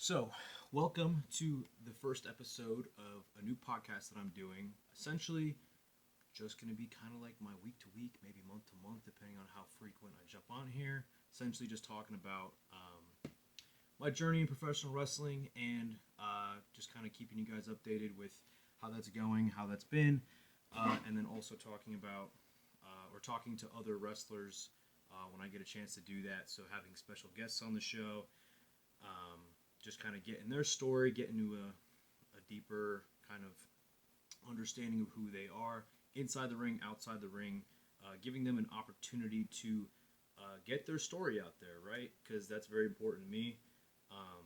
So, welcome to the first episode of a new podcast that I'm doing. Essentially, just going to be kind of like my week to week, maybe month to month, depending on how frequent I jump on here. Essentially, just talking about my journey in professional wrestling and just kind of keeping you guys updated with how that's going, how that's been, and then also talking about or talking to other wrestlers when I get a chance to do that. So, having special guests on the show. Just kind of getting their story, getting to a deeper kind of understanding of who they are inside the ring, outside the ring, giving them an opportunity to get their story out there, right? Because that's very important to me. Um,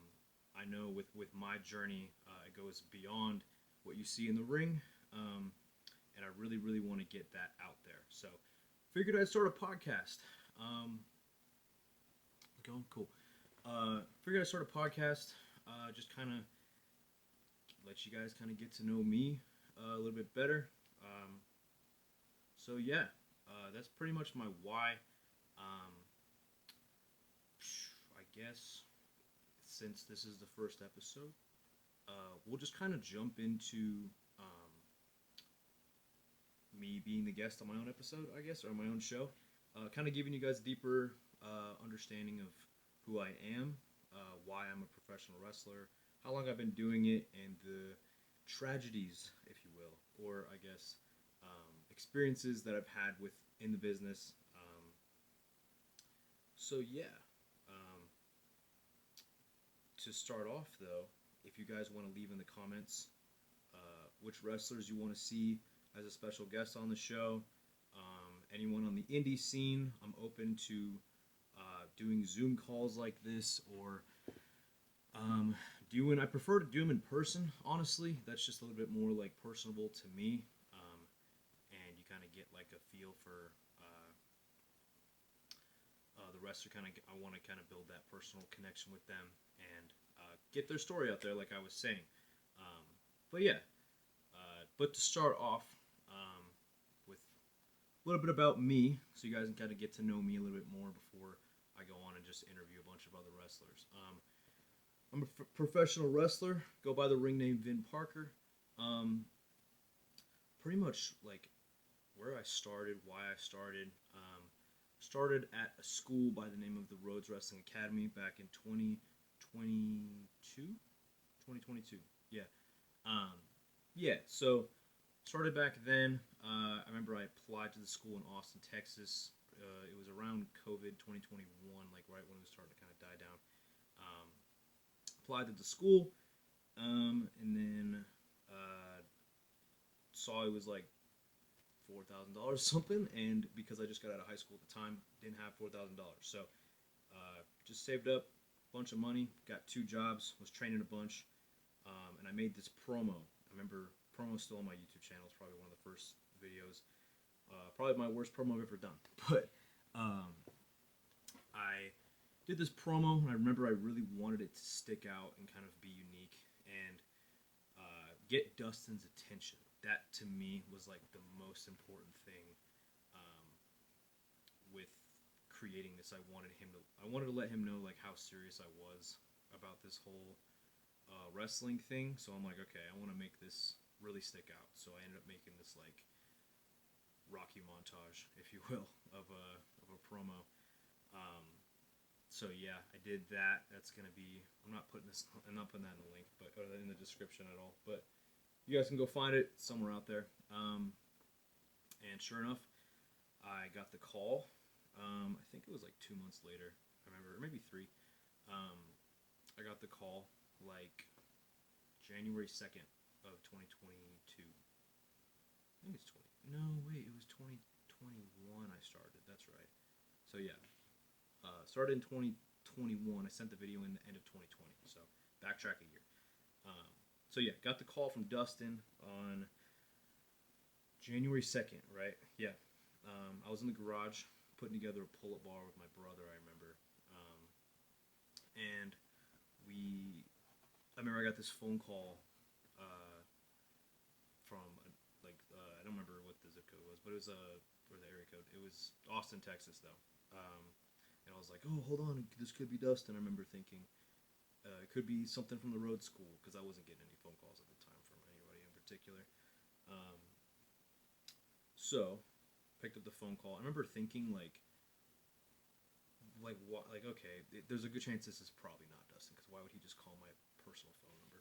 I know with my journey, it goes beyond what you see in the ring, and I really, really want to get that out there. So, figured I'd start a podcast. Um, Going cool. Figured I'd start a podcast, just kind of let you guys kind of get to know me a little bit better. Um, so yeah, that's pretty much my why. Um, I guess since this is the first episode, we'll just kind of jump into me being the guest on my own episode, I guess, or my own show. Kind of giving you guys a deeper understanding of who I am, why I'm a professional wrestler, how long I've been doing it, and the tragedies, if you will, or I guess experiences that I've had within the business. So yeah, um, to start off though, if you guys want to leave in the comments which wrestlers you want to see as a special guest on the show, anyone on the indie scene, I'm open to doing Zoom calls like this or doing. I prefer to do them in person. Honestly, that's just a little bit more like personable to me, and you kind of get like a feel for the wrestler. I want to kind of build that personal connection with them and get their story out there, like I was saying. Um, but yeah, but to start off with a little bit about me, so you guys can kind of get to know me a little bit more before I go on and just interview a bunch of other wrestlers. I'm a professional wrestler. Go by the ring name Vin Parker. Um, Pretty much like where I started, why I started. Started at a school by the name of the Rhodes Wrestling Academy back in 2022. 2022. Yeah. Um, yeah. So started back then. I remember I applied to the school in Austin, Texas. It was around COVID 2021, like right when it was starting to kind of die down. Um, Applied to the school, and then saw it was like $4,000 something, and because I just got out of high school at the time, didn't have $4,000, so just saved up a bunch of money, got two jobs, was training a bunch, and I made this promo. I remember promo still on my YouTube channel. It's probably one of the first videos. Probably my worst promo I've ever done, but um, I did this promo, and I remember I really wanted it to stick out and kind of be unique and get Dustin's attention. That to me was like the most important thing um, with creating this. I wanted to let him know like how serious I was about this whole wrestling thing. So I'm like, okay, I want to make this really stick out. So I ended up making this like Rocky montage, if you will, of a promo. Um, so yeah, I did that. That's gonna be. I'm not putting that in the link, but or in the description at all. But you guys can go find it somewhere out there. And sure enough, I got the call. I think it was like 2 months later. I remember, or maybe three. Um, I got the call like January 2nd of 2022. I think it's 20. No, wait, it was 2021 I started. That's right. So yeah, started in 2021. I sent the video in the end of 2020. So backtrack a year. Um, so yeah, got the call from Dustin on January 2nd, right? Yeah. I was in the garage putting together a pull-up bar with my brother, I remember. And I remember I got this phone call uh, from, I don't remember what the zip code was, but it was, or the area code. It was Austin, Texas, though. And I was like, oh, hold on, this could be Dustin. I remember thinking. It could be something from the road school because I wasn't getting any phone calls at the time from anybody in particular. Um, so picked up the phone call. I remember thinking like what, like okay, there's a good chance this is probably not Dustin because why would he just call my personal phone number?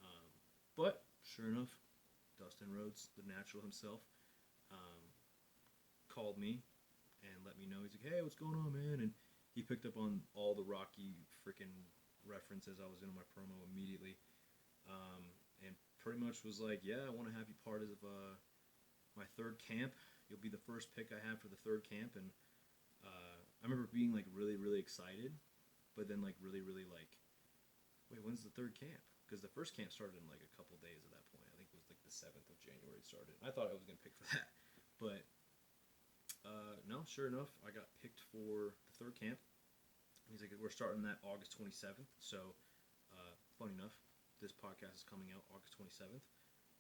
Um, but sure enough, Dustin Rhodes, the natural himself, um, called me and let me know. He's like, "Hey, what's going on, man?" And he picked up on all the Rocky freaking references I was in my promo immediately, um, and pretty much was like, "Yeah, I want to have you part of my third camp. You'll be the first pick I have for the third camp." And I remember being like really, really excited, but then like really, really like, wait, when's the third camp? Because the first camp started in like a couple days at that point. I think it was like the 7th of January it started. I thought I was gonna pick for that, but no, sure enough, I got picked for the third camp. He's like, we're starting that August 27th. So, funny enough, this podcast is coming out August 27th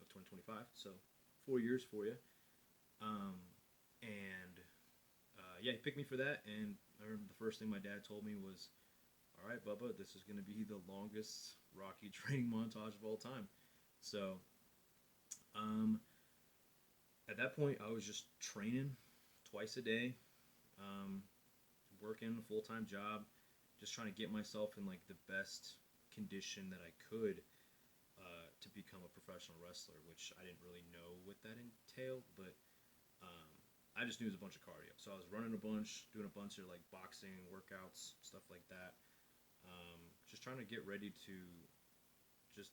of 2025. So, 4 years for you. Um, and yeah, he picked me for that. And I remember the first thing my dad told me was, "All right, Bubba, this is going to be the longest Rocky training montage of all time." So, um, at that point, I was just training twice a day, um, working a full time job, just trying to get myself in like the best condition that I could to become a professional wrestler, which I didn't really know what that entailed, but um, I just knew it was a bunch of cardio. So I was running a bunch, doing a bunch of like boxing workouts, stuff like that. Just trying to get ready to just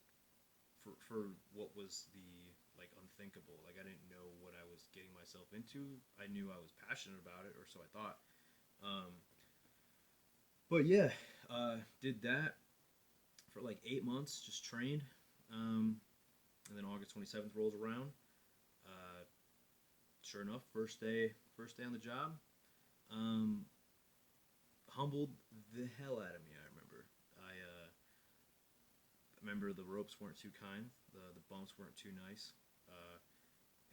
for what was the like unthinkable. Like I didn't know what I was getting myself into. I knew I was passionate about it, or so I thought. Um, but yeah, did that for like 8 months. Just trained, and then August 27th rolls around. Uh, sure enough, first day on the job. Um, humbled the hell out of me. I remember the ropes weren't too kind, the bumps weren't too nice,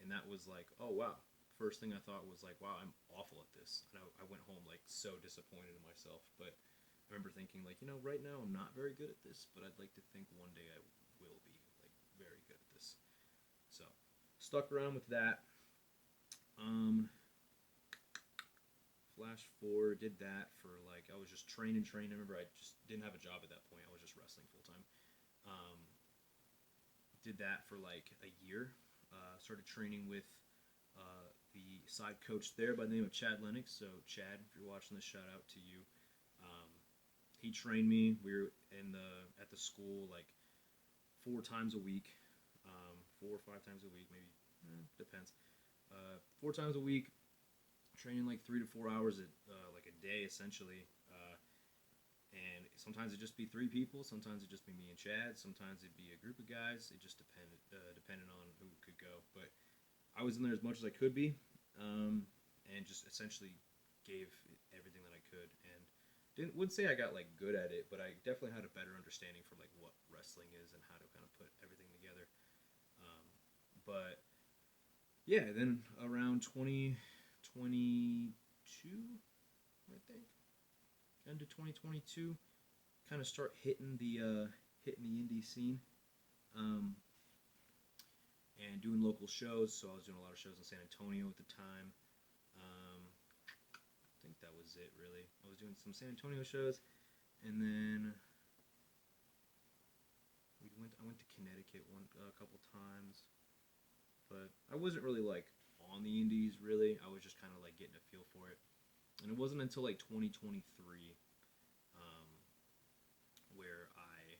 and that was like, oh wow. First thing I thought was like, wow, I'm awful at this, and I went home like so disappointed in myself. But I remember thinking like, right now I'm not very good at this, but I'd like to think one day I will be like very good at this. So stuck around with that. Um, Flash forward, did that for like I was just training. I remember I just didn't have a job at that point. I was just wrestling full time. Um, did that for like a year. Started training with the side coach there by the name of Chad Lennox. So Chad, if you're watching this, shout out to you. Um, he trained me. We were in the at the school like 4 times a week, 4 or 5 times a week, maybe depends. 4 times a week, training like 3 to 4 hours like a day essentially. And sometimes it'd just be 3 people. Sometimes it'd just be me and Chad. Sometimes it'd be a group of guys. It just depended on who could go. But I was in there as much as I could be, and just essentially gave everything that I could. And wouldn't say I got like good at it, but I definitely had a better understanding for like what wrestling is and how to kind of put everything together. But yeah, then around 2022, I think, end of 2022, kind of start hitting the indie scene, um, and doing local shows. So I was doing a lot of shows in San Antonio at the time. I think that was it really. I was doing some San Antonio shows, and then I went to Connecticut a couple times, but I wasn't really like on the indies really. I was just kind of like getting a feel for it, and it wasn't until like 2023 where I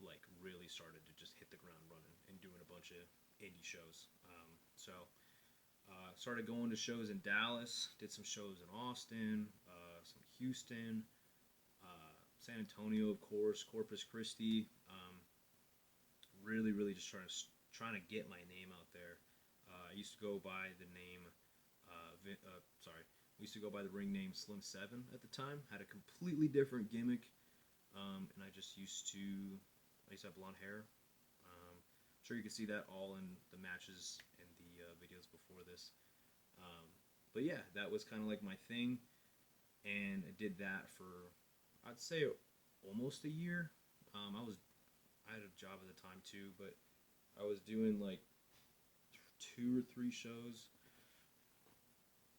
like really started to just hit the ground running and doing a bunch of indie shows. Started going to shows in Dallas, did some shows in Austin, some Houston, San Antonio, of course, Corpus Christi. Really, really just trying to get my name out there. I used to go by the name, we used to go by the ring name Slim Seven at the time. Had a completely different gimmick. And I used to have blonde hair. I'm sure you can see that all in the matches and the videos before this. But yeah, that was kind of like my thing, and I did that for, I'd say, almost a year. I had a job at the time too, but I was doing like two or three shows,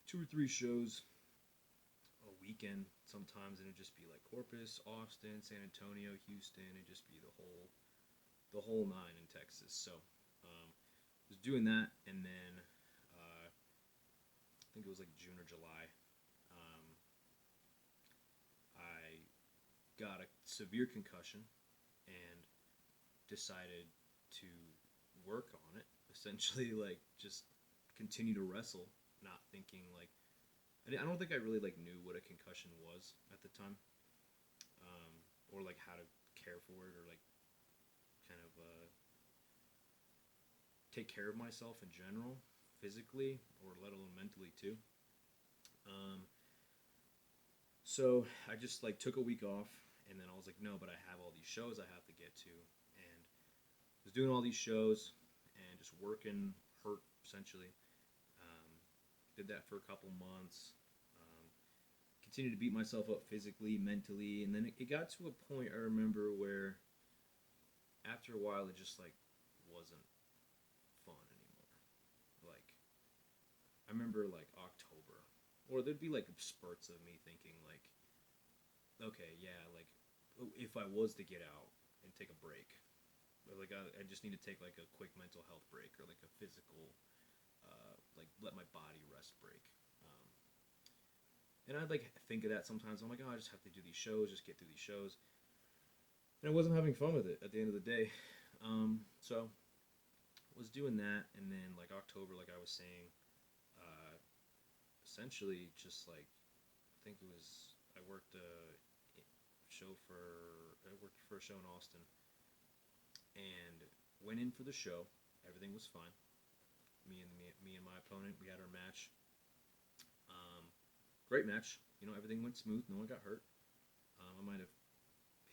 two or three shows a weekend sometimes, and it'd just be like Corpus, Austin, San Antonio, Houston. It'd just be the whole nine in Texas. So was doing that, and then I think it was like June or July. Um, I got a severe concussion and decided to work on it. Essentially, like just continue to wrestle, not thinking like I don't think I really like knew what a concussion was at the time, or like how to care for it, or like kind of take care of myself in general, physically or let alone mentally too. Um, so I just like took a week off, and then I was like, no, but I have all these shows I have to get to, and was doing all these shows and just working hurt essentially. Um, did that for a couple months. Um, Continued to beat myself up physically, mentally, and then it got to a point I remember where after a while it just like wasn't fun anymore. Like I remember like October, or there'd be like spurts of me thinking like, okay, yeah, like if I was to get out and take a break, like I just need to take like a quick mental health break or like a physical, like let my body rest break. Um, and I'd like think of that sometimes. I'm like, oh, I just have to do these shows, just get through these shows, and I wasn't having fun with it at the end of the day. So was doing that, and then like October, like I was saying, uh, essentially just like I think it was I worked a show for I worked for a show in Austin, and went in for the show. Everything was fine. Me and my opponent, we had our match. Um, Great match. Everything went smooth. No one got hurt. I might have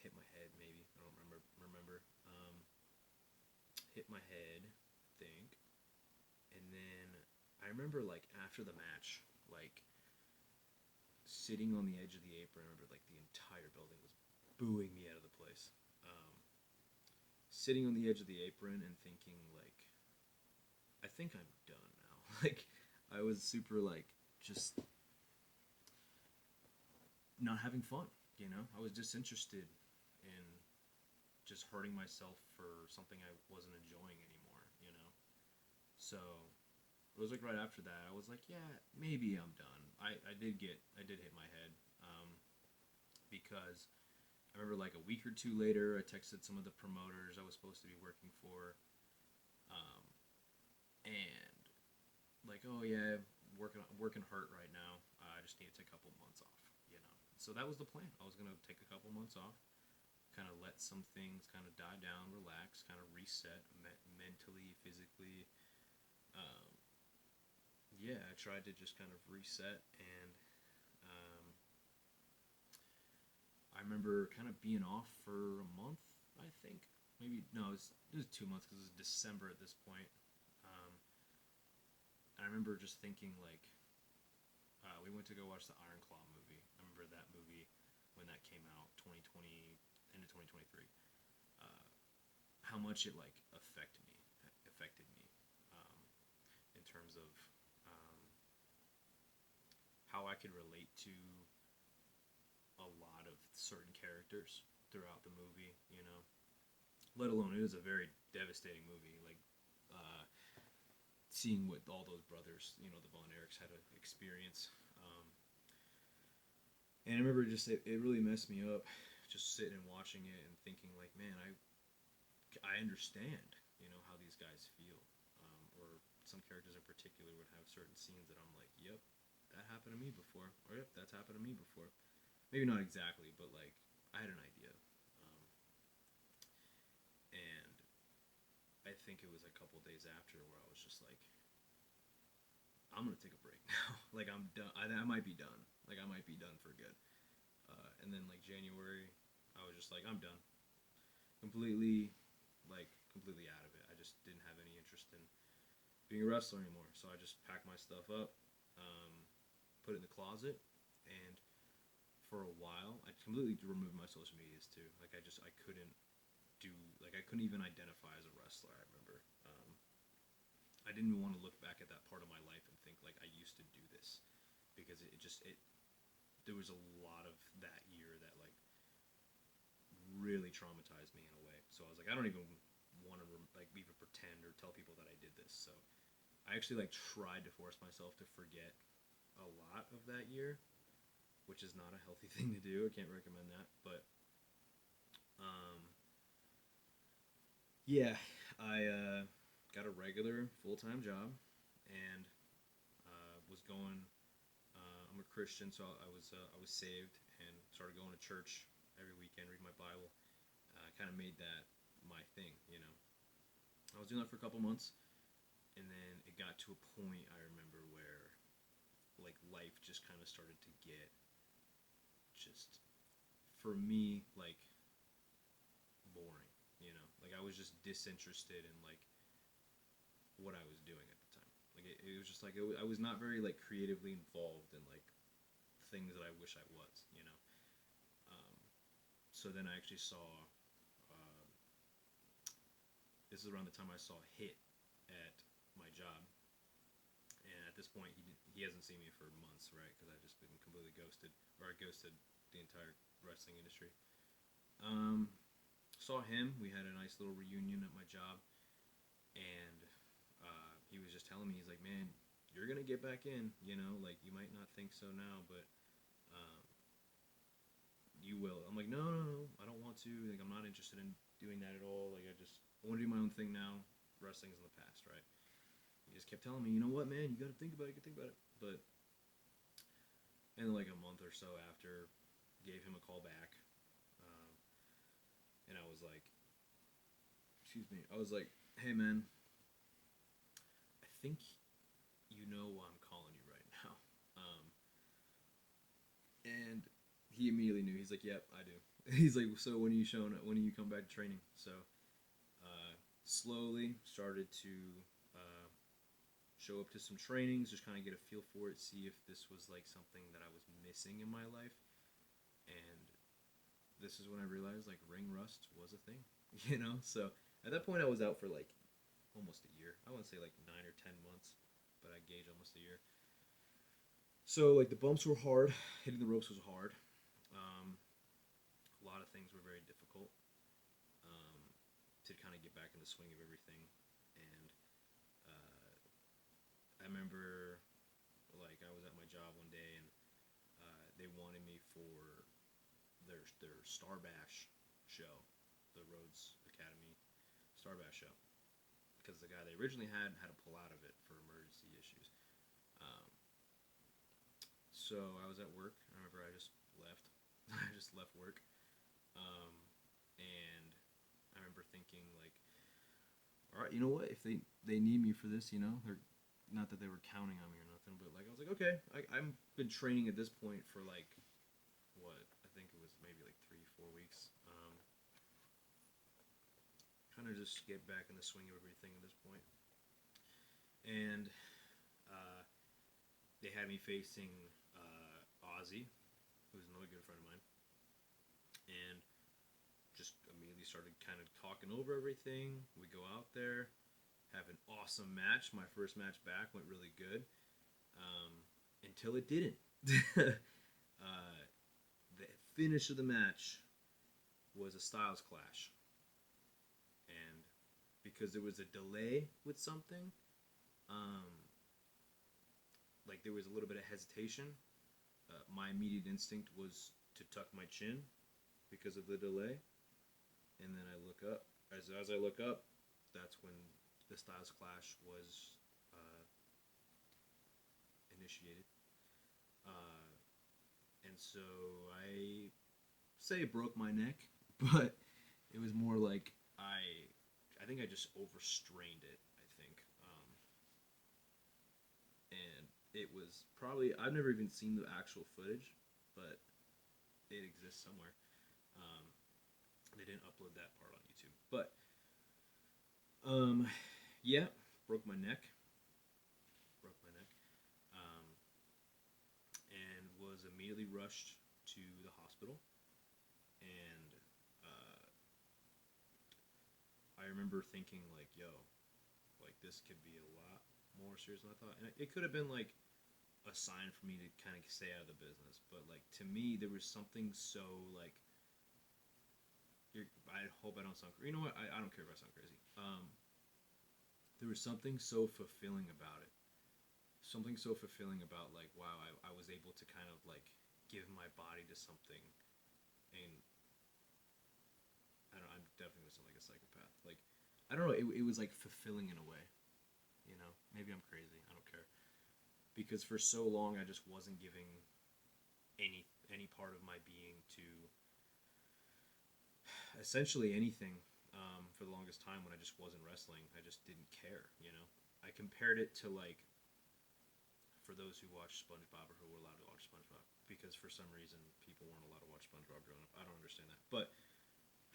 hit my head, maybe. I don't remember. Hit my head, I think. And then I remember like after the match, like sitting on the edge of the apron. I remember like the entire building was booing me out of the place. Um, Sitting on the edge of the apron and thinking like, I think I'm done now. Like I was super like just not having fun. I was disinterested in just hurting myself for something I wasn't enjoying anymore. So it was like right after that, I was like, yeah, maybe I'm done. I did hit my head, because I remember like a week or two later, I texted some of the promoters I was supposed to be working for, um, and like, oh yeah, working hurt right now. I just need to take a couple months off. So that was the plan. I was gonna take a couple months off, kind of let some things kind of die down, relax, kind of reset mentally, physically. Um, yeah, I tried to just kind of reset, and um, I remember kind of being off for a month. I think maybe no, it was 2 months because it was December at this point. Um, and I remember just thinking like, we went to go watch the Iron Claw movie. I remember that movie when that came out, 2020, end of 2023. Uh, how much it like affected me, um, in terms of um, how I could relate to a lot of certain characters throughout the movie. Let alone it was a very devastating movie. Like seeing what all those brothers, the Von Erichs had to experience. And I remember it really messed me up, just sitting and watching it and thinking like, man, I understand, how these guys feel, or some characters in particular would have certain scenes that I'm like, yep, that happened to me before, or yep, that's happened to me before. Maybe not exactly, but like I had an idea, and I think it was a couple days after where I was just like, I'm gonna take a break now. Like I'm done. I might be done. Like I might be done for good. And then like January, I was just like, I'm done. Completely, like completely out of it. I just didn't have any interest in being a wrestler anymore. So I just packed my stuff up, put it in the closet, and for a while. I completely removed my social medias too. Like I couldn't do like I couldn't even identify as a wrestler. I remember. I didn't even want to look back at that part of my life and think like I used to do this because it just it there was a lot of that year that like really traumatized me in a way. So I was like, I don't even want to like even pretend or tell people that I did this. So I actually like tried to force myself to forget a lot of that year, which is not a healthy thing to do. I can't recommend that, but um, yeah, I got a regular full time job and was going. I'm a Christian, so I was saved and started going to church every weekend, read my Bible. Kind of made that my thing, you know. I was doing that for a couple months, and then it got to a point I remember where like life just kind of started to get just for me like boring, you know. Like I was just disinterested in like what I was doing at the time. Like it was just like I was not very like creatively involved in like things that I wish I was, you know. Um, so then I actually saw. Uh, this is around the time I saw Hit at my job, and at this point he hasn't seen me for months, right? Because I've just been completely ghosted, or I ghosted the entire wrestling industry. Um, Saw him. We had a nice little reunion at my job, and he was just telling me, he's like, "Man, you're gonna get back in. You know, like you might not think so now, but um, you will." I'm like, "No, no, no, I don't want to. Like, I'm not interested in doing that at all. Like, I want to do my own thing now. Wrestling's in the past, right?" He just kept telling me, "You know what, man? You got to think about it. You got to think about it." But and like a month or so after, gave him a call back, um, and I was like, "Excuse me." I was like, "Hey, man, I think you know why I'm calling you right now." And he immediately knew. He's like, "Yep, I do." He's like, "So when are you showing up? When are you come back to training?" So slowly started to uh, show up to some trainings, just kind of get a feel for it, see if this was like something that I was missing in my life. And this is when I realized like ring rust was a thing, you know. So at that point, I was out for like almost a year. I want to say like 9 or 10 months, but I gauge almost a year. So like the bumps were hard, hitting the ropes was hard. Um, a lot of things were very difficult um, to kind of get back in the swing of everything. And I remember like I was at my job one day and they wanted me for their Star Bash show, the Rhodes Academy Star Bash show, because the guy they originally had to pull out of it for emergency issues. Um, so I was at work. I remember I just left. I just left work, um, and I remember thinking like, all right, you know what? If they need me for this, you know, they're not that they were counting on me or nothing, but like I was like, okay, I've been training at this point for like what I think it was maybe like 3 4 weeks. Kind of just get back in the swing of everything at this point, and uh, they had me facing Ozzy, who's another good friend of mine, and just immediately started kind of talking over everything. We go out there, have an awesome match. My first match back went really good until it didn't. The finish of the match was a Styles Clash, and because there was a delay with something, um, like there was a little bit of hesitation. My immediate instinct was to tuck my chin because of the delay, and then I look up. As I look up, that's when the Styles Clash was uh, initiated. Uh, and so I say it broke my neck, but it was more like I think I just overstrained it. I think, and it was probably I've never even seen the actual footage, but it exists somewhere. Um, they didn't upload that part on YouTube, but yeah, broke my neck, broke my neck, um, and was immediately rushed to the hospital, and uh, I remember thinking like, "Yo, like this could be a lot more serious than I thought," and it could have been like a sign for me to kind of stay out of the business. But like to me, there was something so like, I hope I don't sound. You know what? I don't care if I sound crazy. There was something so fulfilling about it. Something so fulfilling about like, wow, I was able to kind of like give my body to something, and I'm definitely gonna sound like a psychopath. Like, I don't know. It was like fulfilling in a way. You know, maybe I'm crazy. I don't care because for so long I just wasn't giving any part of my being to essentially anything. For the longest time, when I just wasn't wrestling, I just didn't care. You know, I compared it to like, for those who watch SpongeBob or who were allowed to watch SpongeBob, because for some reason people weren't allowed to watch SpongeBob growing up. I don't understand that. But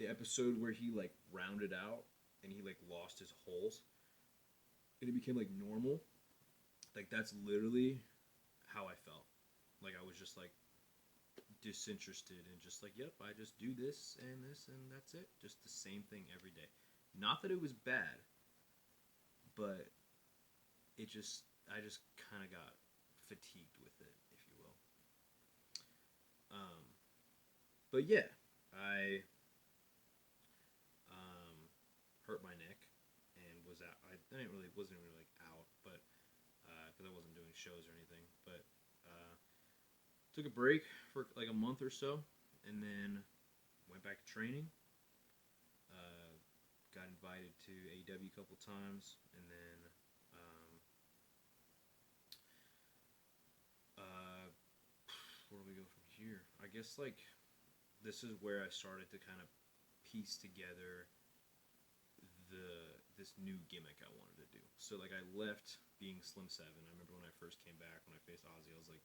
the episode where he like rounded out and he like lost his holes and it became like normal, like that's literally how I felt. Like I was just like disinterested and just like, yep, I just do this and that's it. Just the same thing every day. Not that it was bad, but it just I just kind of got fatigued with it, if you will. Um, but yeah, I hurt my neck and was out. I didn't really wasn't really like out, but because I wasn't doing shows or anything, but took a break for like a month or so, and then went back to training. Uh, got invited to AEW a couple times, and then um, uh, where do we go from here? I guess like this is where I started to kind of piece together this new gimmick I wanted to do. So like I left being Slim Seven. I remember when I first came back when I faced Ozzy, I was like,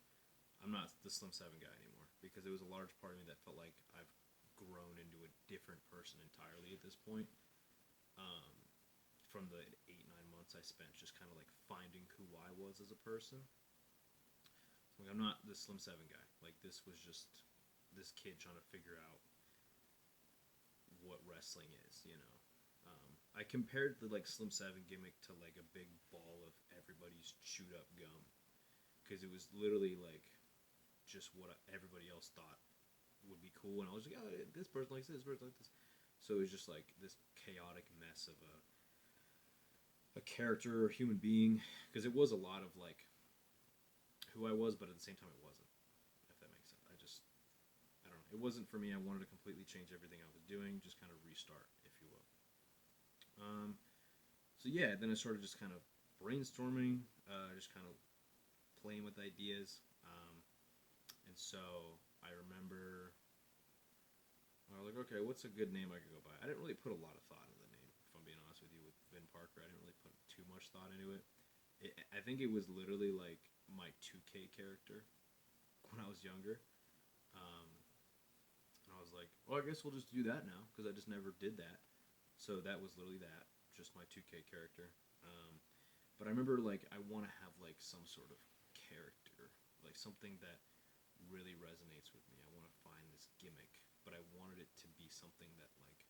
I'm not the Slim Seven guy anymore because it was a large part of me that felt like I've grown into a different person entirely at this point. Um, from the 8 9 months I spent just kind of like finding who I was as a person. So like I'm not the Slim Seven guy. Like this was just this kid trying to figure out what wrestling is, you know. I compared the like Slim Seven gimmick to like a big ball of everybody's chewed up gum because it was literally like just what everybody else thought would be cool, and I was like, oh, this person likes this person likes this. So it was just like this chaotic mess of a character or human being because it was a lot of like who I was, but at the same time it wasn't. If that makes sense, I don't know. It wasn't for me. I wanted to completely change everything I was doing, just kind of restart, if you will. So yeah, then I started just kind of brainstorming, just kind of playing with ideas, and so I remember I was like, okay, what's a good name I could go by? I didn't really put a lot of thought into the name, if I'm being honest with you. With Vin Parker, I didn't really put too much thought into it. I think it was literally like my 2K character when I was younger. Um, and I was like, well, I guess we'll just do that now because I just never did that. So that was literally that, just my 2K character. But I remember like I want to have like some sort of character, like something that really resonates with me. I want to find this gimmick, but I wanted it to be something that like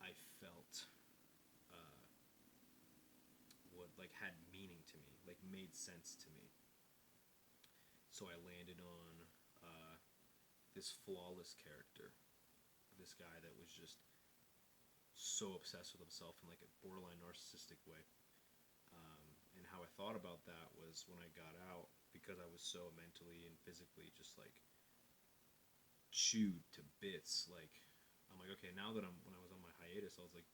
I felt would like had meaning to me, like made sense to me. So I landed on this flawless character, this guy that was just so obsessed with himself in like a borderline narcissistic way. And how I thought about that was when I got out, because I was so mentally and physically just like chewed to bits. Like I'm like, okay, now that when I was on my hiatus, I was like,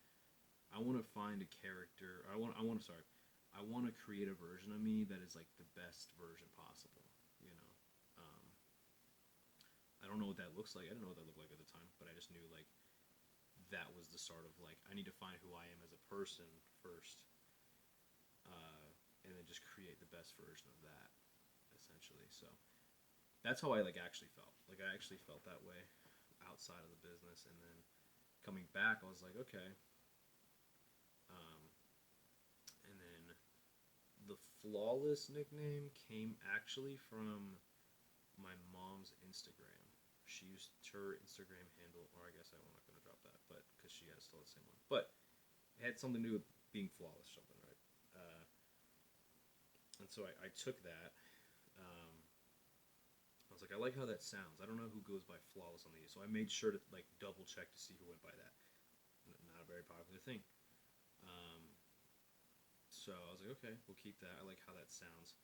I want to find a character. I want to create a version of me that is like the best version possible. You know, um, I don't know what that looks like. I didn't know what that looked like at the time, but I just knew like that was the start of like I need to find who I am as a person first, and then just create the best version of that, essentially. So that's how I like actually felt. Like I actually felt that way outside of the business, and then coming back, I was like, okay. Um, and then the flawless nickname came actually from my mom's Instagram. she used her Instagram handle, or I guess I'm not gonna drop that, but because she has still the same one. But it had something to do with being flawless, something, right? And so I took that. Um, I was like, I like how that sounds. I don't know who goes by flawless on these, so I made sure to like double check to see who went by that. Not a very popular thing. Um, so I was like, okay, we'll keep that. I like how that sounds.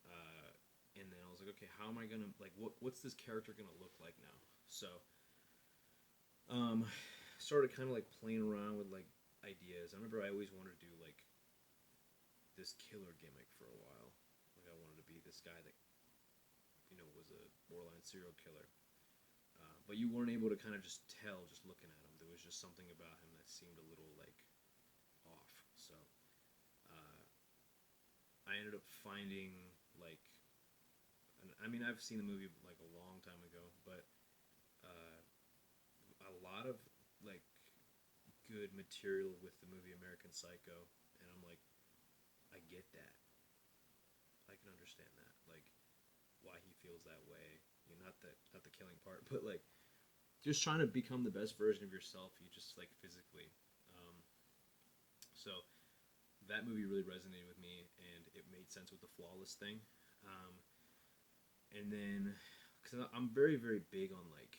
Uh, and then I was like, okay, how am I gonna like what's this character gonna look like now? So started kind of like playing around with like ideas. I remember I always wanted to do like this killer gimmick for a while. Like I wanted to be this guy that was a borderline serial killer. But you weren't able to kind of just tell just looking at him. There was just something about him that seemed a little like off. So uh, I ended up finding like, I mean, I've seen the movie like a long time ago, but uh, a lot of like good material with the movie American Psycho, and I'm like, I get that. I can understand that. Like why he feels that way. Not the killing part, but like just trying to become the best version of yourself. You just like physically. Um, so that movie really resonated with me, and it made sense with the flawless thing. Um, and then, because I'm very very big on like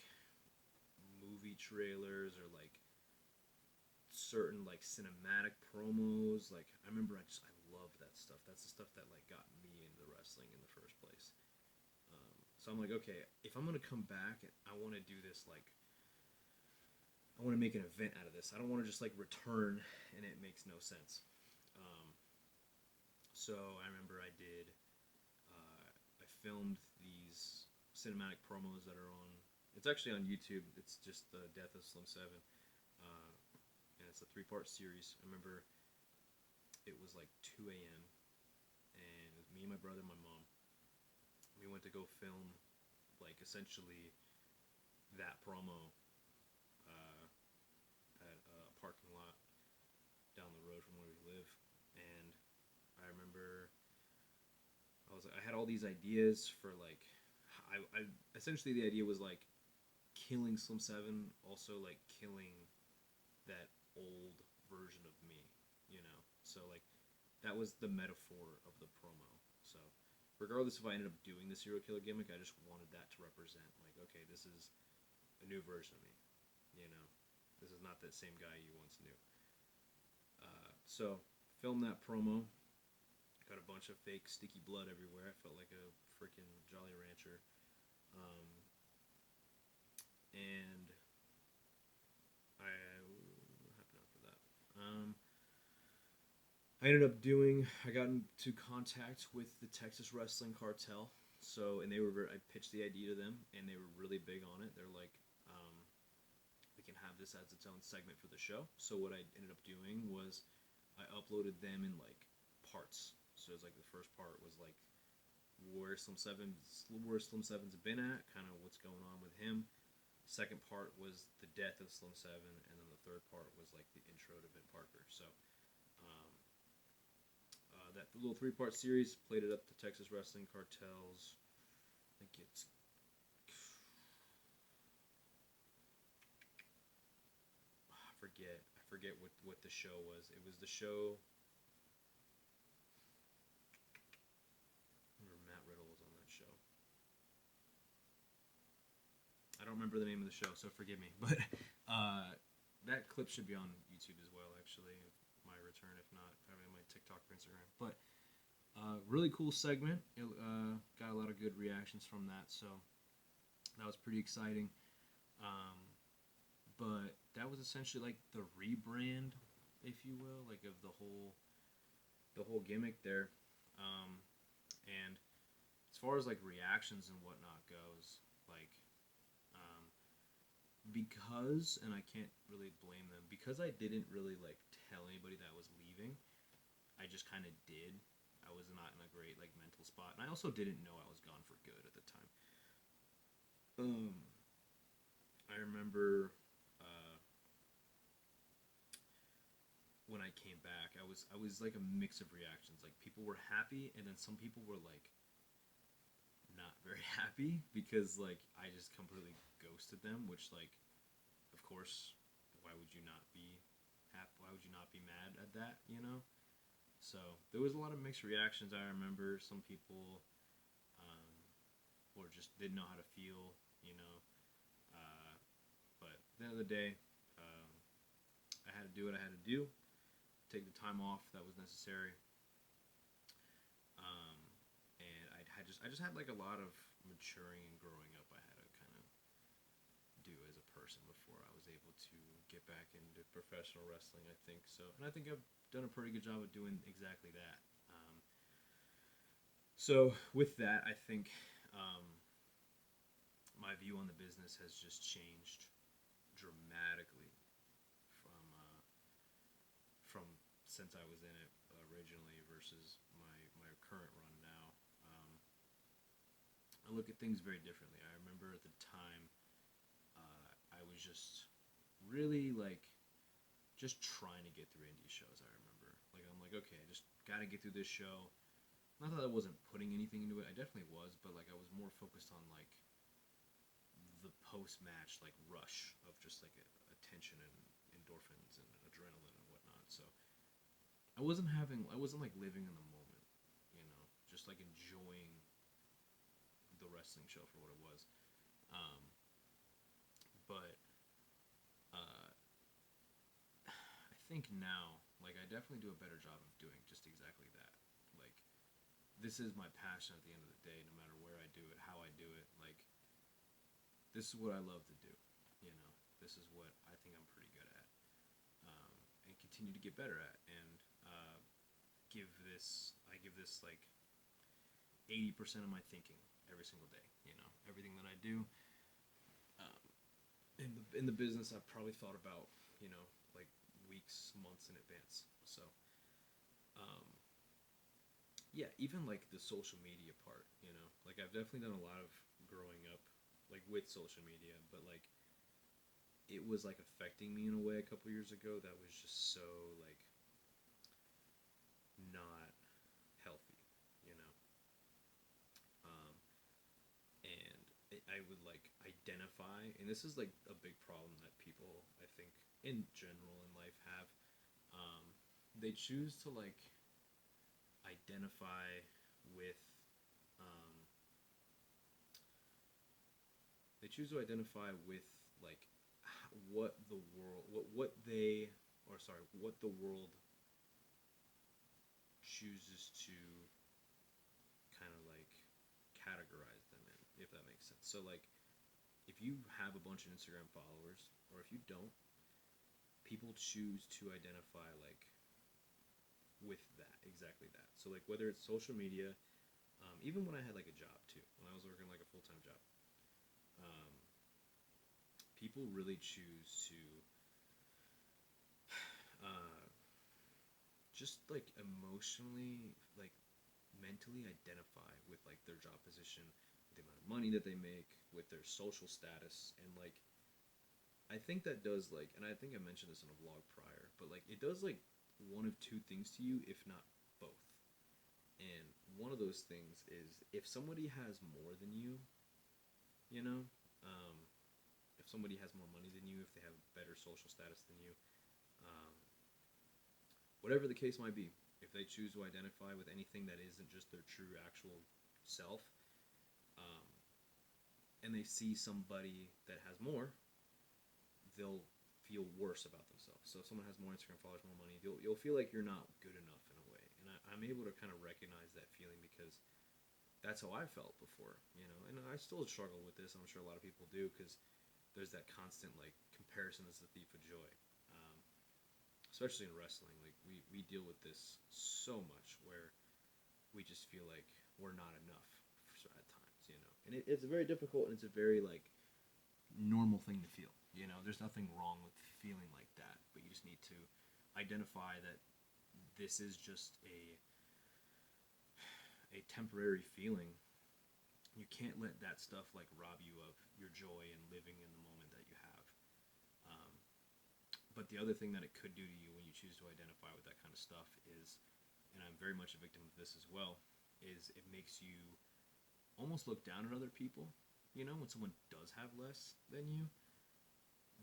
movie trailers or like certain like cinematic promos. Like I remember I love that stuff. That's the stuff that like got me into wrestling in the first place. So I'm like, okay, if I'm gonna come back, I want to do this like I want to make an event out of this. I don't want to just like return and it makes no sense. Um, so I remember I filmed these cinematic promos that are on. It's actually on YouTube. It's just the Death of Slim Seven, uh, and it's a three-part series. I remember it was like 2 a.m. and it was me, my brother, and my mom. We went to go film like essentially that promo uh, at a parking lot down the road from where we live, and I remember I had all these ideas for like I essentially the idea was like killing Slim Seven, also like killing that old version of me, you know. So like that was the metaphor of the promo. So regardless if I ended up doing the serial killer gimmick, I just wanted that to represent like okay, this is a new version of me, you know. This is not that same guy you once knew. So filmed that promo. Got a bunch of fake sticky blood everywhere. I felt like a freaking Jolly Rancher. Um, and what happened after that? I ended up I got into contact with the Texas Wrestling Cartel. So, and I pitched the idea to them, and they were really big on it. They're like, we can have this as its own segment for the show. So, what I ended up doing was I uploaded them in like parts. So, it was like the first part was like where Slim Seven's been at, kind of what's going on with him. Second part was the death of Slim Seven, and then the third part was like the intro to Vin Parker. So um, that little three-part series played it up to Texas Wrestling Cartels. I think I forget what the show was. It was the show. I remember Matt Riddle was on that show. I don't remember the name of the show, so forgive me. But that clip should be on YouTube as well, actually. My return, if not, probably on my TikTok or Instagram. But really cool segment. It got a lot of good reactions from that, so that was pretty exciting. Um, but that was essentially like the rebrand, if you will, like of the whole gimmick there. Um, and as far as like reactions and whatnot goes, like um, because, and I can't really blame them, because I didn't really like tell anybody that I was leaving. I just kind of did. I was not in a great like mental spot, and I also didn't know I was gone for good at the time. Um, I remember when I came back, I was like a mix of reactions. Like people were happy, and then some people were like not very happy because like I just completely ghosted them, which like of course why would you not be happy? Why would you not be mad at that? You know. So there was a lot of mixed reactions. I remember some people um, or just didn't know how to feel. You know. But at the end of the day, um, I had to do what I had to do. Take the time off that was necessary. Um, and I just had like a lot of maturing and growing up. I had to kind of do as a person before I was able to get back into professional wrestling. I think so, and I think I've done a pretty good job of doing exactly that. So with that, I think um, my view on the business has just changed dramatically from since I was in it originally versus my current run now. Um, I look at things very differently. I remember at the time I was just really like just trying to get through indie shows. I remember like I'm like okay, I just got to get through this show. Not that I wasn't putting anything into it. I definitely was, but like I was more focused on like the post match like rush of just like attention and endorphins and adrenaline and whatnot. So I wasn't like living in the moment, you know, just like enjoying the wrestling show for what it was. Um, but uh, I think now, like, I definitely do a better job of doing just exactly that. Like, this is my passion at the end of the day, no matter where I do it, how I do it. Like, this is what I love to do, you know, this is what I think I'm pretty good at, and continue to get better at. And I give this like 80% of my thinking every single day. You know, everything that I do in the business, I've probably thought about like weeks, months in advance. So um, yeah, even like the social media part. You know, like I've definitely done a lot of growing up like with social media, but like it was like affecting me in a way a couple years ago that was just so like not healthy. You know, um, and I would like identify, and this is like a big problem that people I think in general in life have. Um, they choose to like identify with, um, they choose to identify with like what the world, what they, or sorry, what the world chooses to kind of like categorize them in, if that makes sense. So like if you have a bunch of Instagram followers, or if you don't, people choose to identify like with that, exactly that. So like whether it's social media, even when I had like a job too, when I was working like a full time job, um, people really choose to uh, just like emotionally, like mentally identify with like their job position, with the amount of money that they make, with their social status, and like I think that does like, and I think I mentioned this in a vlog prior, but like it does like one of two things to you, if not both. And one of those things is if somebody has more than you know, um, if somebody has more money than you, if they have better social status than you, um, whatever the case might be, if they choose to identify with anything that isn't just their true actual self, um, and they see somebody that has more, they'll feel worse about themselves. So if someone has more Instagram followers, more money, you'll feel like you're not good enough in a way. And I'm able to kind of recognize that feeling because that's how I felt before, you know. And I still struggle with this. I'm sure a lot of people do because there's that constant like comparison is the thief of joy, um, especially in wrestling. Like we deal with this so much where we just feel like we're not enough at times, you know. And it's very difficult, and it's a very like normal thing to feel. You know, there's nothing wrong with feeling like that, but you just need to identify that this is just a temporary feeling. You can't let that stuff like rob you of your joy and living in the moment that you have. Um, but the other thing that it could do to you when you choose to identify with that kind of stuff is, and I'm very much a victim of this as well, is it makes you almost look down at other people. You know, when someone does have less than you,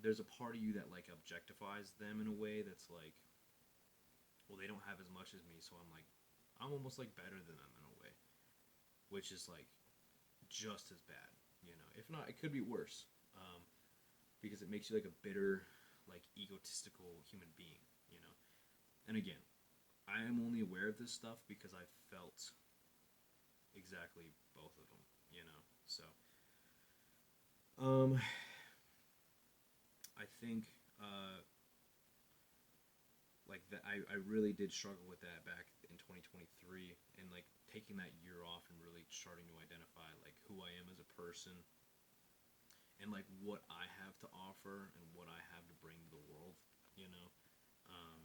there's a part of you that like objectifies them in a way that's like, well, they don't have as much as me, so I'm almost like better than them in a way, which is like just as bad. You know, if not, it could be worse, because it makes you like a bitter, like egotistical human being. You know, and again, I am only aware of this stuff because I felt exactly both of them. You know, so um, I think like that I really did struggle with that back in 2023, and like taking that year off and really starting to identify like who I am as a person and like what I have to offer and what I have to bring to the world, you know. Um,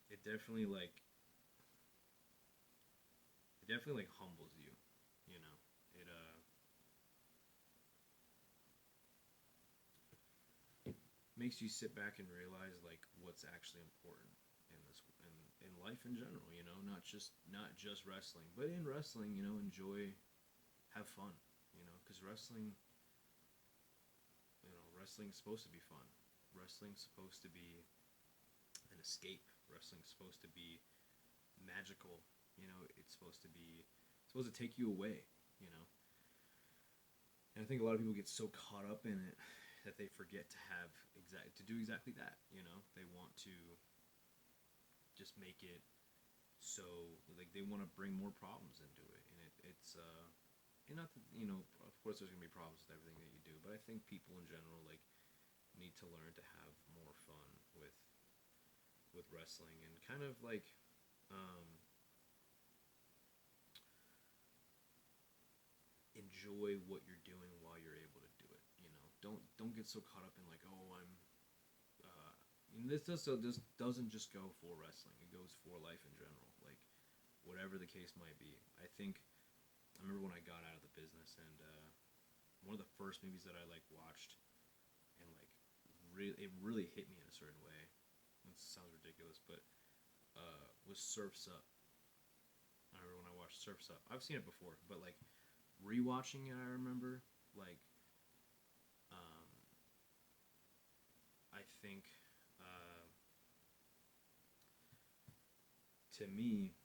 it definitely like it definitely like humbles you, you know. It makes you sit back and realize like what's actually important in this in life in general, you know, not just wrestling, but in wrestling, you know, enjoy, have fun, you know, because wrestling's supposed to be fun. Wrestling's supposed to be an escape. Wrestling's supposed to be magical. You know, it's supposed to take you away. You know, and I think a lot of people get so caught up in it that they forget to do exactly that. You know, they want to just make it so like they want to bring more problems into it, and it's and not that, you know, of course there's gonna be problems with everything that you do, but I think people in general like need to learn to have more fun with wrestling and kind of like um, enjoy what you're doing while you're able to do it. You know, don't get so caught up in like, oh, I'm. And this doesn't just go for wrestling. It goes for life in general. Like whatever the case might be. I think I remember when I got out of the business, and one of the first movies that I like watched and like it really hit me in a certain way. It sounds ridiculous, but was Surfs Up. I remember when I watched Surfs Up. I've seen it before, but like rewatching it, I remember like um, I think to me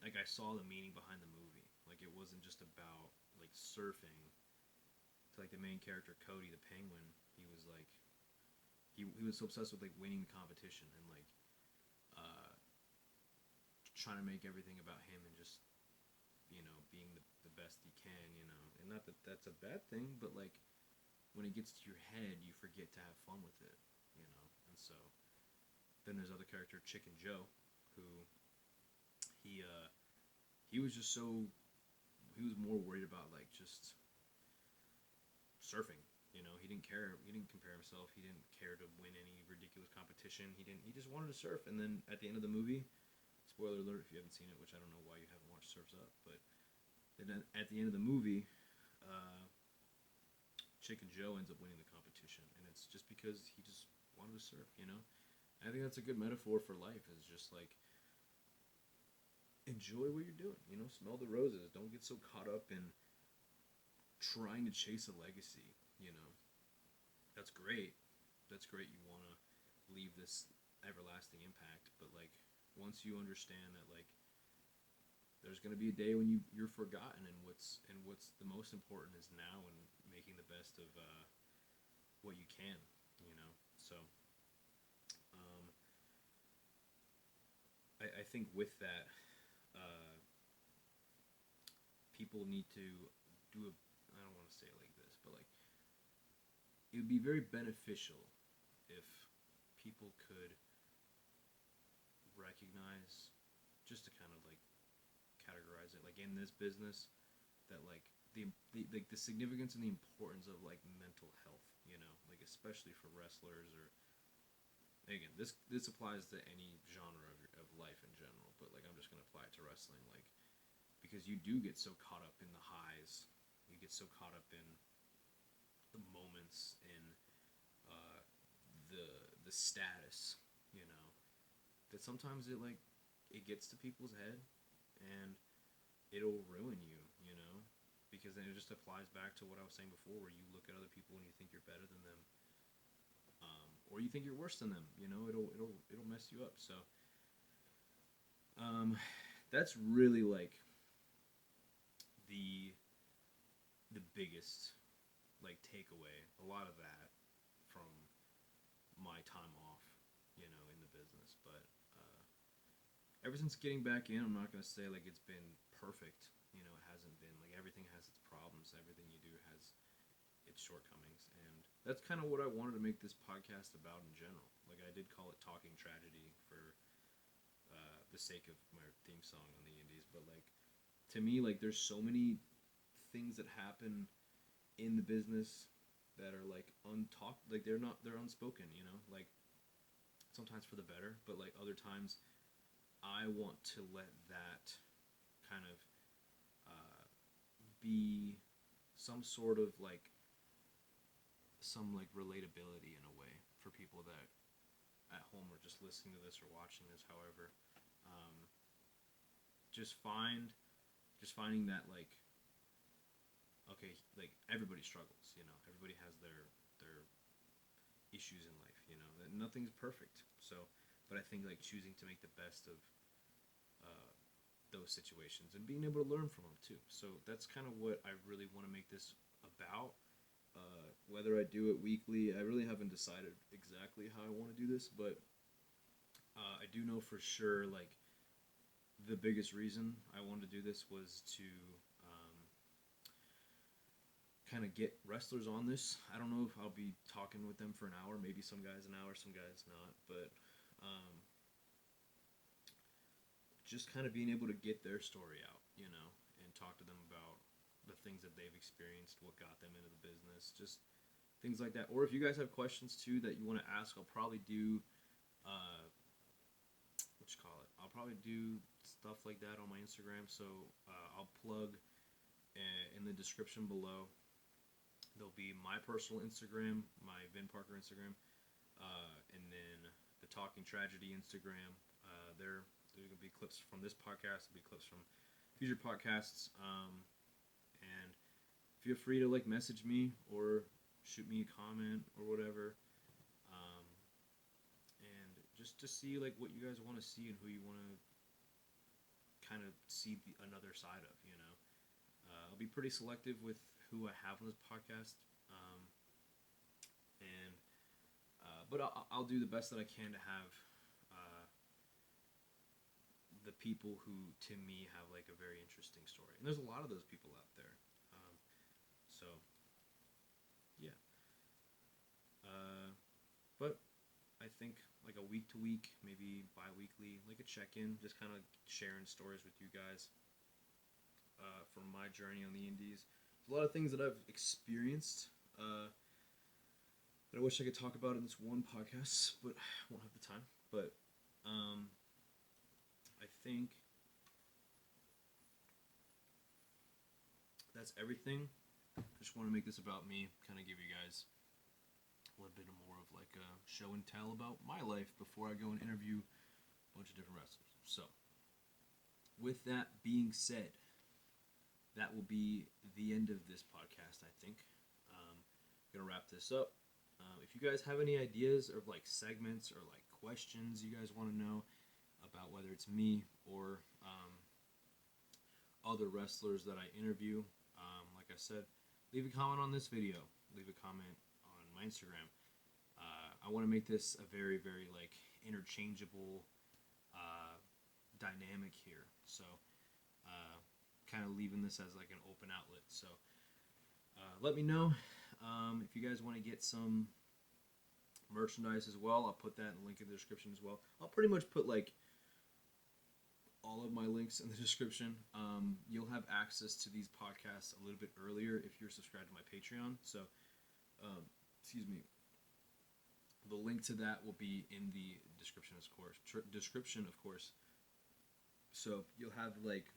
like I saw the meaning behind the movie. Like it wasn't just about like surfing. To like the main character Cody the Penguin, he was like he was so obsessed with like winning the competition and like uh, trying to make everything about him and just, you know, being the best he can, you know. And not that that's a bad thing, but like when it gets to your head, you forget to have fun with it, you know. And so then there's other character Chicken Joe, who he uh, he was just so he was more worried about like just surfing. You know, he didn't care. He didn't compare himself. He didn't care to win any ridiculous competition. He didn't. He just wanted to surf. And then at the end of the movie, spoiler alert if you haven't seen it, which I don't know why you haven't watched Surfs Up, but then at the end of the movie, uh, Chicken Joe ends up winning the competition, and it's just because he just wanted to surf. You know, and I think that's a good metaphor for life. Is just like enjoy what you're doing. You know, smell the roses. Don't get so caught up in trying to chase a legacy. You know, that's great. That's great. You want to leave this everlasting impact, but like once you understand that like there's going to be a day when you're forgotten, and what's the most important is now and making the best of what you can, you know. So um, I think with that, uh, people need to do a, I don't want to say it like this, but like it would be very beneficial if people could recognize, just to kind of like categorize it, like in this business, that like the significance and the importance of like mental health, you know, like especially for wrestlers, or again, this applies to any genre of life in general, but like I'm just gonna apply it to wrestling, like because you do get so caught up in the highs, you get so caught up in the moments, in uh, the status, you know, that sometimes it gets to people's head and it'll ruin you, you know, because then it just applies back to what I was saying before, where you look at other people and you think you're better than them, or you think you're worse than them. You know, it'll mess you up. So um, that's really like the the biggest like takeaway. A lot of that from my time off, you know, in the business. But ever since getting back in, I'm not gonna say like it's been perfect. You know, it hasn't been. Like everything has its problems. Everything you do has its shortcomings, and that's kind of what I wanted to make this podcast about in general. Like I did call it "Talking Tragedy" for the sake of my theme song on the Indies, but like to me, like there's so many things that happen in the business that are like untalked, like they're unspoken. You know, like sometimes for the better, but like other times I want to let that kind of be some sort of like some like relatability in a way for people that at home are just listening to this or watching this. However, um, just find just finding that like okay, like everybody struggles. You know, everybody has their issues in life. You know, that nothing's perfect. So, but I think like choosing to make the best of uh, those situations and being able to learn from them too. So that's kind of what I really want to make this about. Whether I do it weekly, I really haven't decided exactly how I want to do this, but I do know for sure like the biggest reason I wanted to do this was to kind of get wrestlers on this. I don't know if I'll be talking with them for an hour, maybe some guys an hour, some guys not, but um, just kind of being able to get their story out, you know, and talk to them about the things that they've experienced, what got them into the business, just things like that. Or if you guys have questions too that you want to ask, I'll probably do, what you call it? I'll probably do stuff like that on my Instagram. So I'll plug in the description below. There'll be my personal Instagram, my Vin Parker Instagram, and then the Talking Tragedy Instagram. There's gonna be clips from this podcast. There'll be clips from future podcasts. And feel free to like message me or shoot me a comment or whatever. Um, and just to see like what you guys want to see and who you want to kind of see another side of. You know, I'll be pretty selective with who I have on this podcast. Um, and but I'll do the best that I can to have the people who, to me, have like a very interesting story. And there's a lot of those people out there. So, yeah. But I think like a week to week, maybe bi-weekly, like a check-in, just kind of sharing stories with you guys from my journey on the Indies. There's a lot of things that I've experienced that I wish I could talk about in this one podcast, but I won't have the time. But I think that's everything. I just want to make this about me, kind of give you guys a little bit more of like a show and tell about my life before I go and interview a bunch of different wrestlers. So, with that being said, that will be the end of this podcast, I think. I'm going to wrap this up. If you guys have any ideas of like segments or like questions you guys want to know about whether it's me or other wrestlers that I interview, like I said, leave a comment on this video. Leave a comment on my Instagram. I want to make this a very, very like interchangeable dynamic here. So, kind of leaving this as like an open outlet. So, let me know if you guys want to get some merchandise as well. I'll put that in the link in the description as well. I'll pretty much put like all of my links in the description. You'll have access to these podcasts a little bit earlier if you're subscribed to my Patreon. So, excuse me. The link to that will be in the description, of course. So you'll have like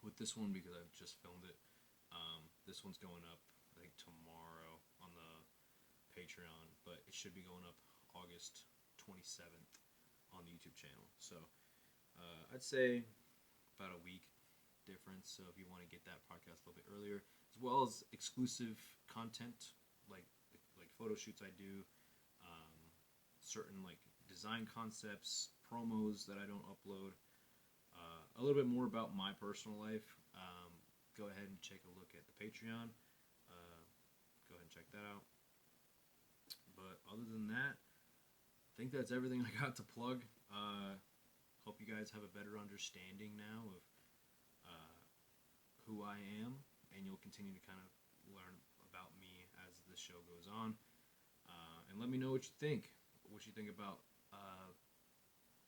with this one because I've just filmed it. This one's going up I think tomorrow on the Patreon, but it should be going up August 27th on the YouTube channel. So I'd say about a week difference. So if you want to get that podcast a little bit earlier, as well as exclusive content like photo shoots I do, certain like design concepts, promos that I don't upload, a little bit more about my personal life. Go ahead and take a look at the Patreon. Go ahead and check that out. But other than that, I think that's everything I got to plug. Hope you guys have a better understanding now of who I am, and you'll continue to kind of learn about me as the show goes on. And let me know what you think. What you think about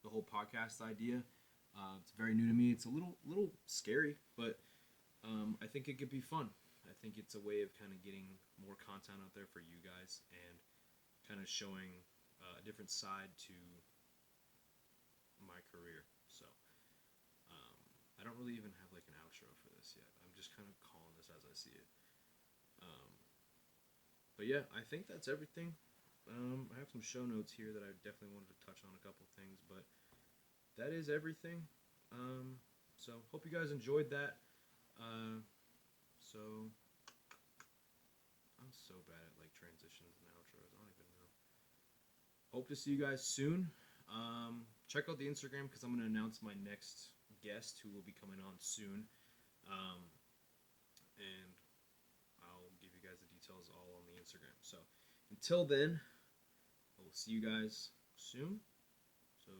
the whole podcast idea. It's very new to me. It's a little scary, but I think it could be fun. I think it's a way of kind of getting more content out there for you guys and kind of showing a different side to my career. So I don't really even have like an outro for this yet. I'm just kind of calling this as I see it. But yeah, I think that's everything. I have some show notes here that I definitely wanted to touch on a couple things, but that is everything. So hope you guys enjoyed that. So I'm so bad at like transitions and outros. I don't even know. Hope to see you guys soon. Check out the Instagram because I'm going to announce my next guest who will be coming on soon. And I'll give you guys the details all on the Instagram. So until then, I will see you guys soon. So